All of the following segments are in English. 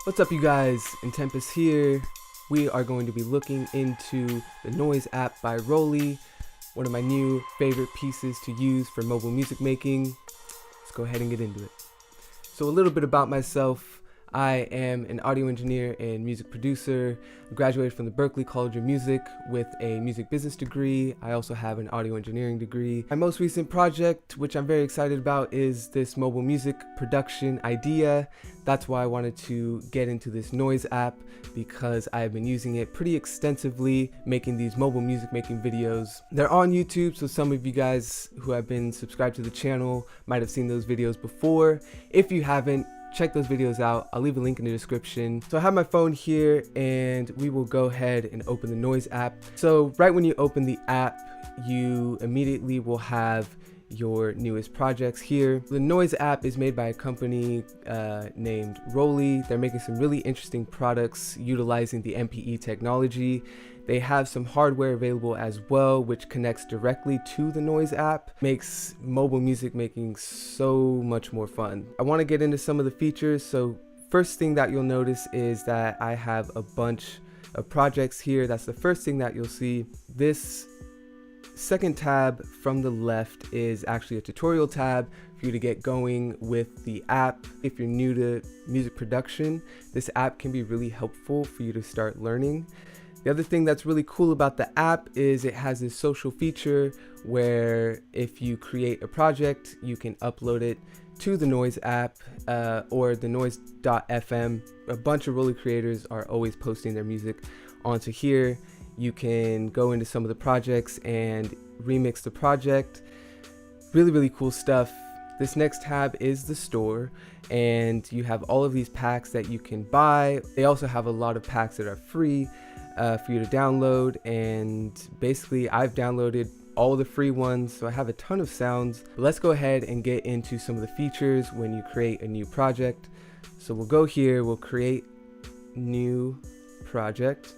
What's up, you guys? Tempest here. We are going to be looking into the Noise app by Roli, one of my new favorite pieces to use for mobile music making. Let's go ahead and get into it. So a little bit about myself. I am an audio engineer and music producer. I graduated from the Berklee College of Music with a music business degree. I also have an audio engineering degree. My most recent project, which I'm very excited about, is this mobile music production idea. That's why I wanted to get into this Noise app, because I've been using it pretty extensively, making these mobile music making videos. They're on YouTube, so some of you guys who have been subscribed to the channel might have seen those videos before. If you haven't, check those videos out. I'll leave a link in the description. So I have my phone here and we will go ahead and open the Noise app. So right when you open the app, you immediately will have your newest projects here. The Noise app is made by a company named Roli. They're making some really interesting products utilizing the MPE technology. They have some hardware available as well, which connects directly to the Noise app. Makes mobile music making so much more fun. I want to get into some of the features. So first thing that you'll notice is that I have a bunch of projects here. That's the first thing that you'll see. This second tab from the left is actually a tutorial tab for you to get going with the app. If you're new to music production, this app can be really helpful for you to start learning. The other thing that's really cool about the app is it has this social feature where if you create a project, you can upload it to the Noise app or the noise.fm. A bunch of Roli creators are always posting their music onto here. You can go into some of the projects and remix the project. Really cool stuff. This next tab is the store, and you have all of these packs that you can buy. They also have a lot of packs that are free for you to download, and basically I've downloaded all the free ones, so I have a ton of sounds. But let's go ahead and get into some of the features when you create a new project. So we'll go here, we'll create new project,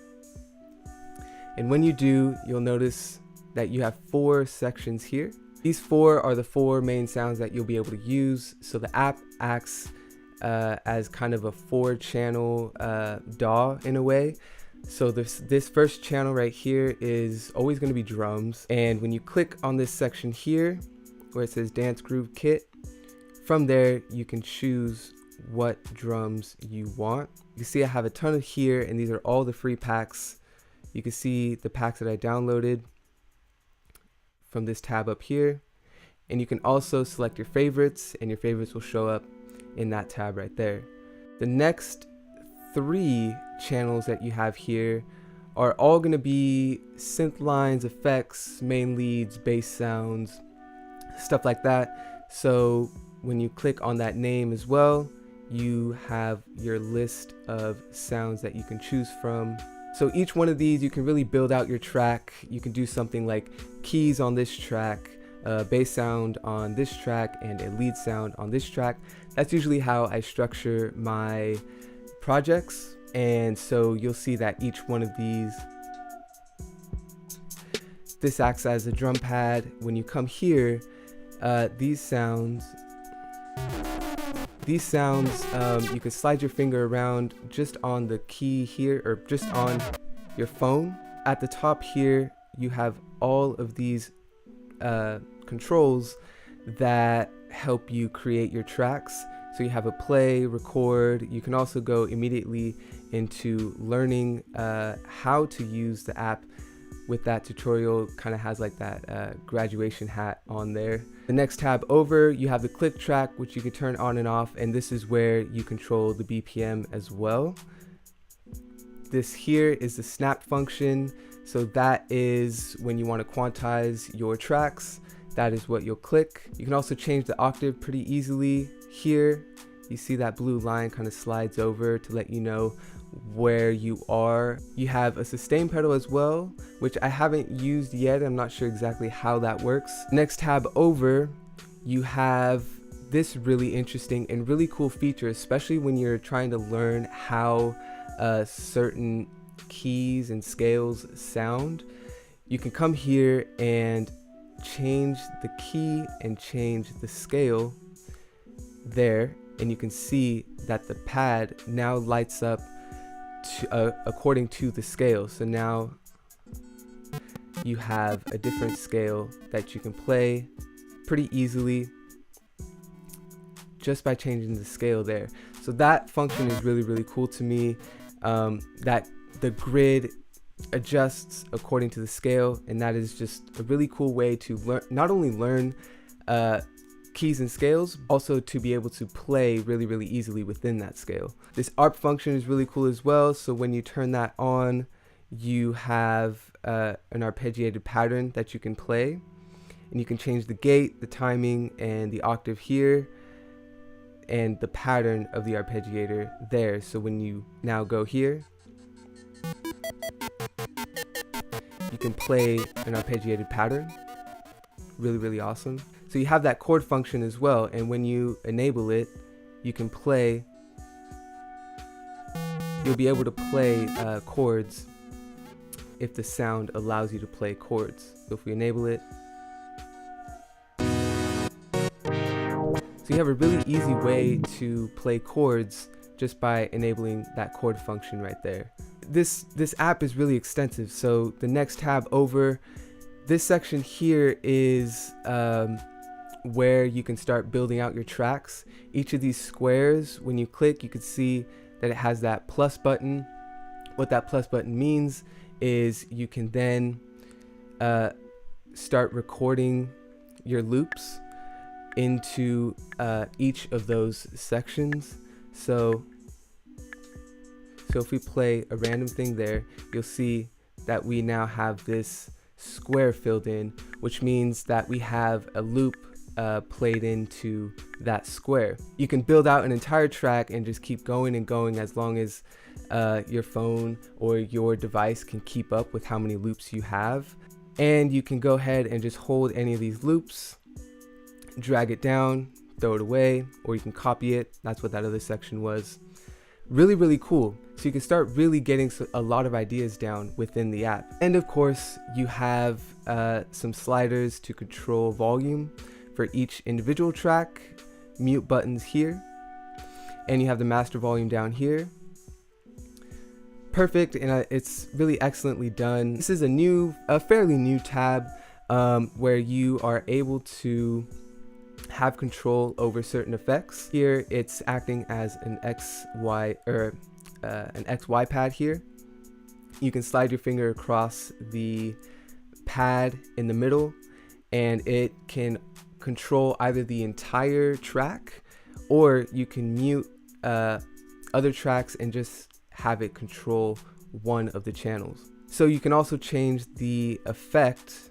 and when you do, you'll notice that you have 4 sections here. These 4 are the 4 main sounds that you'll be able to use. So the app acts as kind of a 4-channel DAW in a way. So this first channel right here is always going to be drums, and when you click on this section here where it says Dance Groove Kit, from there you can choose what drums you want. You can see I have a ton of here, and these are all the free packs. You can see the packs that I downloaded from this tab up here, and you can also select your favorites, and your favorites will show up in that tab right there. The next 3 channels that you have here are all going to be synth lines, effects, main leads, bass sounds, stuff like that. So when you click on that name as well, you have your list of sounds that you can choose from. So each one of these, you can really build out your track. You can do something like keys on this track, bass sound on this track, and a lead sound on this track. That's usually how I structure my projects, and so you'll see that each one of this acts as a drum pad. When you come here, these sounds you can slide your finger around just on the key here, or just on your phone. At the top here you have all of these controls that help you create your tracks. So you have a play, record. You can also go immediately into learning how to use the app with that tutorial. Kind of has like that graduation hat on there. The next tab over, you have the click track, which you can turn on and off, and this is where you control the BPM as well. This here is the snap function. So that is when you want to quantize your tracks. That is what you'll click. You can also change the octave pretty easily. Here you see that blue line kind of slides over to let you know where you are. You have a sustain pedal as well, which I haven't used yet. I'm not sure exactly how that works. Next tab over, you have this really interesting and really cool feature, especially when you're trying to learn how certain keys and scales sound. You can come here and change the key and change the scale there, and you can see that the pad now lights up according to the scale. So now you have a different scale that you can play pretty easily just by changing the scale there. So that function is really, really cool to me, that the grid adjusts according to the scale, and that is just a really cool way to learn, not only learn keys and scales, also to be able to play really, really easily within that scale. This ARP function is really cool as well. So when you turn that on, you have an arpeggiated pattern that you can play, and you can change the gate, the timing, and the octave here, and the pattern of the arpeggiator there. So when you now go here, you can play an arpeggiated pattern. Really, really awesome. So you have that chord function as well, and when you enable it, you can play, you'll be able to play chords if the sound allows you to play chords. So if we enable it, so you have a really easy way to play chords just by enabling that chord function right there. This app is really extensive, so the next tab over, this section here is where you can start building out your tracks. Each of these squares, when you click, you can see that it has that plus button. What that plus button means is you can then start recording your loops into each of those sections. So if we play a random thing there, you'll see that we now have this square filled in, which means that we have a loop played into that square. You can build out an entire track and just keep going and going as long as your phone or your device can keep up with how many loops you have. And you can go ahead and just hold any of these loops, drag it down, throw it away, or you can copy it. That's what that other section was. Really, really cool. So you can start really getting a lot of ideas down within the app. And of course, you have some sliders to control volume for each individual track, mute buttons here, and you have the master volume down here. Perfect, and it's really excellently done. This is a fairly new tab where you are able to have control over certain effects. Here it's acting as an XY or an XY pad here. You can slide your finger across the pad in the middle, and it can control either the entire track, or you can mute other tracks and just have it control one of the channels. So you can also change the effect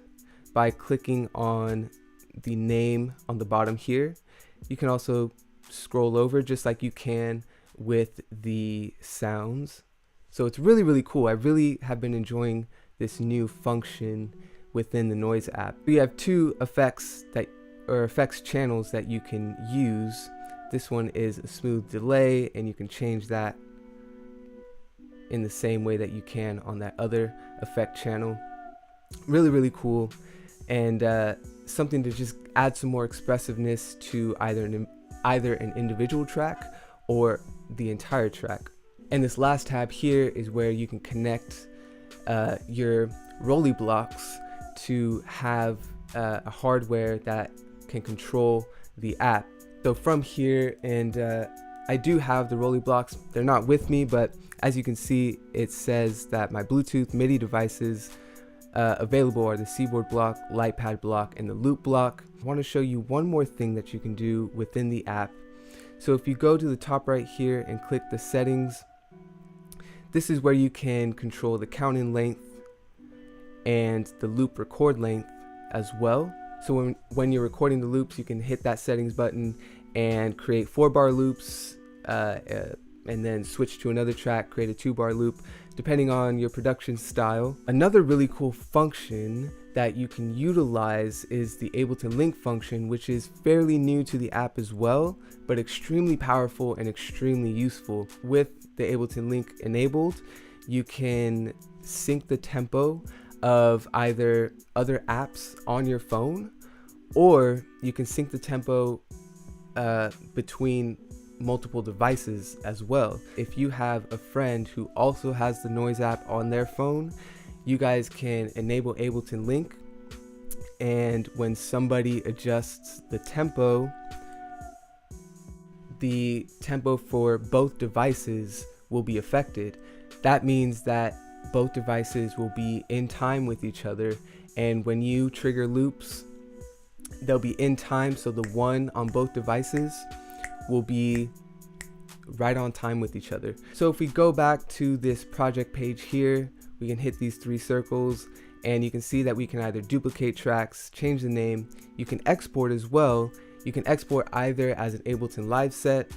by clicking on the name on the bottom here. You can also scroll over just like you can with the sounds. So it's really, really cool. I really have been enjoying this new function within the Noise app. We have two effects channels that you can use. This one is a smooth delay, and you can change that in the same way that you can on that other effect channel. Really, really cool, and something to just add some more expressiveness to either an individual track or the entire track. And this last tab here is where you can connect your Roli blocks to have a hardware that can control the app. So from here, and I do have the Roli blocks. They're not with me, but as you can see, it says that my Bluetooth MIDI devices available are the Seaboard block, Lightpad block, and the Loop block. I want to show you one more thing that you can do within the app. So if you go to the top right here and click the settings, this is where you can control the count-in length and the loop record length as well. So when you're recording the loops, you can hit that settings button and create 4-bar loops, and then switch to another track, create a 2-bar loop, depending on your production style. Another really cool function that you can utilize is the Ableton Link function, which is fairly new to the app as well, but extremely powerful and extremely useful. With the Ableton Link enabled, you can sync the tempo of either other apps on your phone, or you can sync the tempo between multiple devices as well. If you have a friend who also has the Noise app on their phone, you guys can enable Ableton Link, and when somebody adjusts the tempo for both devices will be affected. That means that both devices will be in time with each other, and when you trigger loops, they'll be in time, so the one on both devices will be right on time with each other. So if we go back to this project page here, we can hit these 3 circles, and you can see that we can either duplicate tracks, change the name. You can export as well. You can export either as an Ableton Live set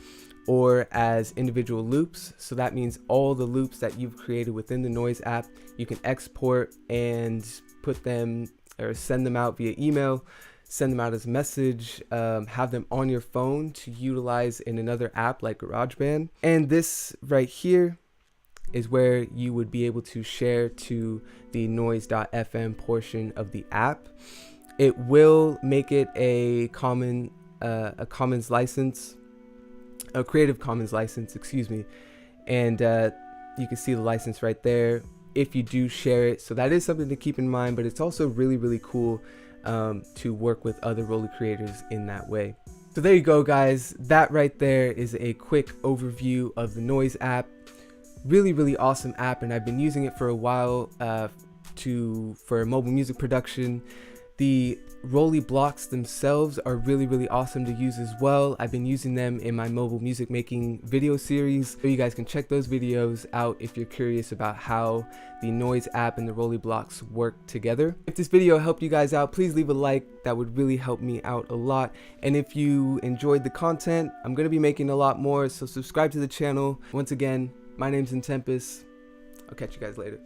or as individual loops. So that means all the loops that you've created within the Noise app, you can export and put them or send them out via email, send them out as a message, have them on your phone to utilize in another app like GarageBand. And this right here is where you would be able to share to the noise.fm portion of the app. It will make it a Commons license, a Creative Commons license, excuse me. And you can see the license right there if you do share it. So that is something to keep in mind, but it's also really, really cool to work with other Roli creators in that way. So there you go, guys. That right there is a quick overview of the Noise app. Really, really awesome app, and I've been using it for a while for mobile music production. The Roli blocks themselves are really, really awesome to use as well. I've been using them in my mobile music making video series, so you guys can check those videos out if you're curious about how the Noise app and the Roli blocks work together. If this video helped you guys out, please leave a like. That would really help me out a lot. And if you enjoyed the content, I'm going to be making a lot more, so subscribe to the channel. Once again, my name's Intempus. I'll catch you guys later.